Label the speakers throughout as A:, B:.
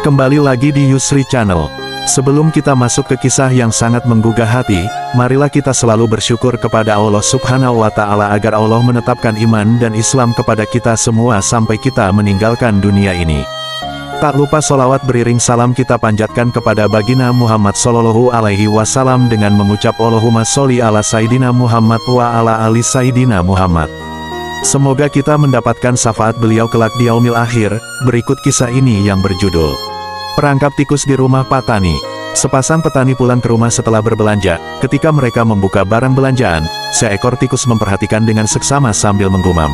A: Kembali lagi di Yusri Channel. Sebelum kita masuk ke kisah yang sangat menggugah hati, marilah kita selalu bersyukur kepada Allah Subhanahu wa Ta'ala agar Allah menetapkan iman dan Islam kepada kita semua sampai kita meninggalkan dunia ini. Tak lupa sholawat beriring salam kita panjatkan kepada baginda Muhammad Sallallahu Alaihi Wasallam dengan mengucap Allahumma sholli ala Sayyidina Muhammad wa ala ali Sayyidina Muhammad. Semoga kita mendapatkan syafaat beliau kelak di yaumil akhir. Berikut kisah ini yang berjudul Perangkap Tikus di Rumah Petani. Sepasang petani pulang ke rumah setelah berbelanja. Ketika mereka membuka barang belanjaan, seekor tikus memperhatikan dengan seksama sambil menggumam.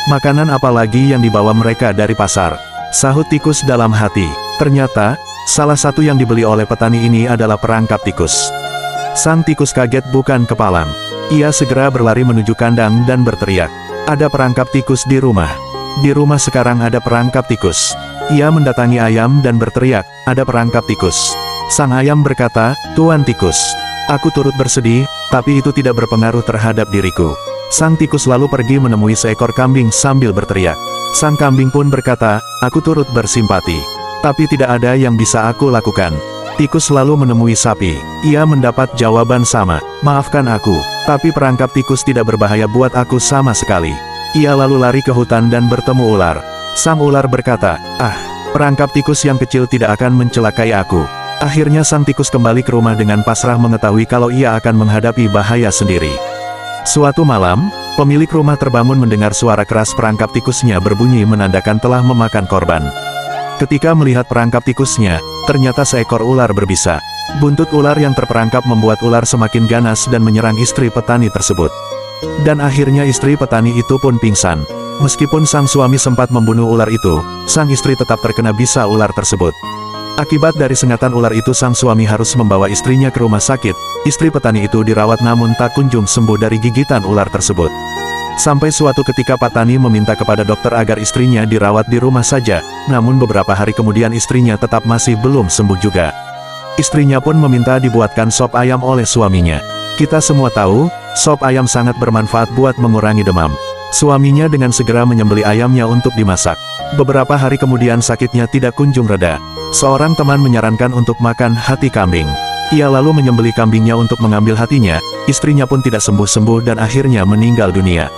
A: Makanan apa lagi yang dibawa mereka dari pasar? Sahut tikus dalam hati. Ternyata, salah satu yang dibeli oleh petani ini adalah perangkap tikus. Sang tikus kaget bukan kepalang. Ia segera berlari menuju kandang dan berteriak, "Ada perangkap tikus di rumah. Di rumah sekarang ada perangkap tikus." Ia mendatangi ayam dan berteriak, "Ada perangkap tikus." Sang ayam berkata, "Tuan tikus, aku turut bersedih, tapi itu tidak berpengaruh terhadap diriku." Sang tikus lalu pergi menemui seekor kambing sambil berteriak. Sang kambing pun berkata, "Aku turut bersimpati, tapi tidak ada yang bisa aku lakukan." Tikus lalu menemui sapi. Ia mendapat jawaban sama, "Maafkan aku, tapi perangkap tikus tidak berbahaya buat aku sama sekali." Ia lalu lari ke hutan dan bertemu ular. Sang ular berkata, "Ah, perangkap tikus yang kecil tidak akan mencelakai aku." Akhirnya sang tikus kembali ke rumah dengan pasrah mengetahui kalau ia akan menghadapi bahaya sendiri. Suatu malam, pemilik rumah terbangun mendengar suara keras perangkap tikusnya berbunyi menandakan telah memakan korban. Ketika melihat perangkap tikusnya, ternyata seekor ular berbisa. Buntut ular yang terperangkap membuat ular semakin ganas dan menyerang istri petani tersebut. Dan akhirnya istri petani itu pun pingsan. Meskipun sang suami sempat membunuh ular itu, sang istri tetap terkena bisa ular tersebut. Akibat dari sengatan ular itu sang suami harus membawa istrinya ke rumah sakit. Istri petani itu dirawat namun tak kunjung sembuh dari gigitan ular tersebut. Sampai suatu ketika petani meminta kepada dokter agar istrinya dirawat di rumah saja, namun beberapa hari kemudian istrinya tetap masih belum sembuh juga. Istrinya pun meminta dibuatkan sop ayam oleh suaminya. Kita semua tahu, sop ayam sangat bermanfaat buat mengurangi demam. Suaminya dengan segera menyembelih ayamnya untuk dimasak. Beberapa hari kemudian sakitnya tidak kunjung reda. Seorang teman menyarankan untuk makan hati kambing. Ia lalu menyembelih kambingnya untuk mengambil hatinya, istrinya pun tidak sembuh-sembuh dan akhirnya meninggal dunia.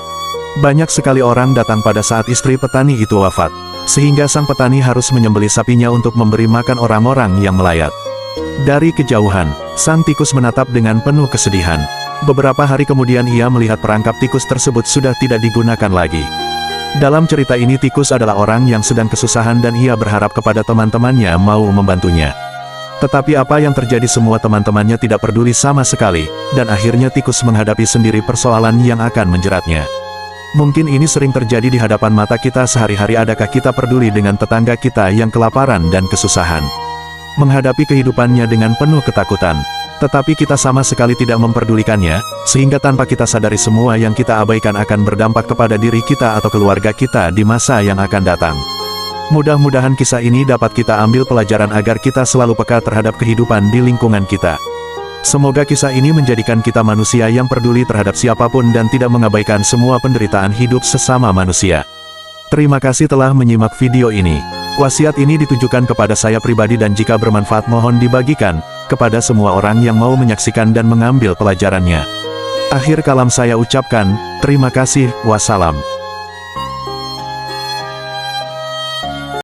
A: Banyak sekali orang datang pada saat istri petani itu wafat, sehingga sang petani harus menyembelih sapinya untuk memberi makan orang-orang yang melayat. Dari kejauhan, sang tikus menatap dengan penuh kesedihan. Beberapa hari kemudian ia melihat perangkap tikus tersebut sudah tidak digunakan lagi. Dalam cerita ini tikus adalah orang yang sedang kesusahan dan ia berharap kepada teman-temannya mau membantunya. Tetapi apa yang terjadi semua teman-temannya tidak peduli sama sekali, dan akhirnya tikus menghadapi sendiri persoalan yang akan menjeratnya. Mungkin ini sering terjadi di hadapan mata kita sehari-hari. Adakah kita peduli dengan tetangga kita yang kelaparan dan kesusahan? Menghadapi kehidupannya dengan penuh ketakutan. Tetapi kita sama sekali tidak memperdulikannya, sehingga tanpa kita sadari semua yang kita abaikan akan berdampak kepada diri kita atau keluarga kita di masa yang akan datang. Mudah-mudahan kisah ini dapat kita ambil pelajaran agar kita selalu peka terhadap kehidupan di lingkungan kita. Semoga kisah ini menjadikan kita manusia yang peduli terhadap siapapun dan tidak mengabaikan semua penderitaan hidup sesama manusia. Terima kasih telah menyimak video ini. Wasiat ini ditujukan kepada saya pribadi dan jika bermanfaat mohon dibagikan kepada semua orang yang mau menyaksikan dan mengambil pelajarannya. Akhir kalam saya ucapkan, terima kasih, wassalam.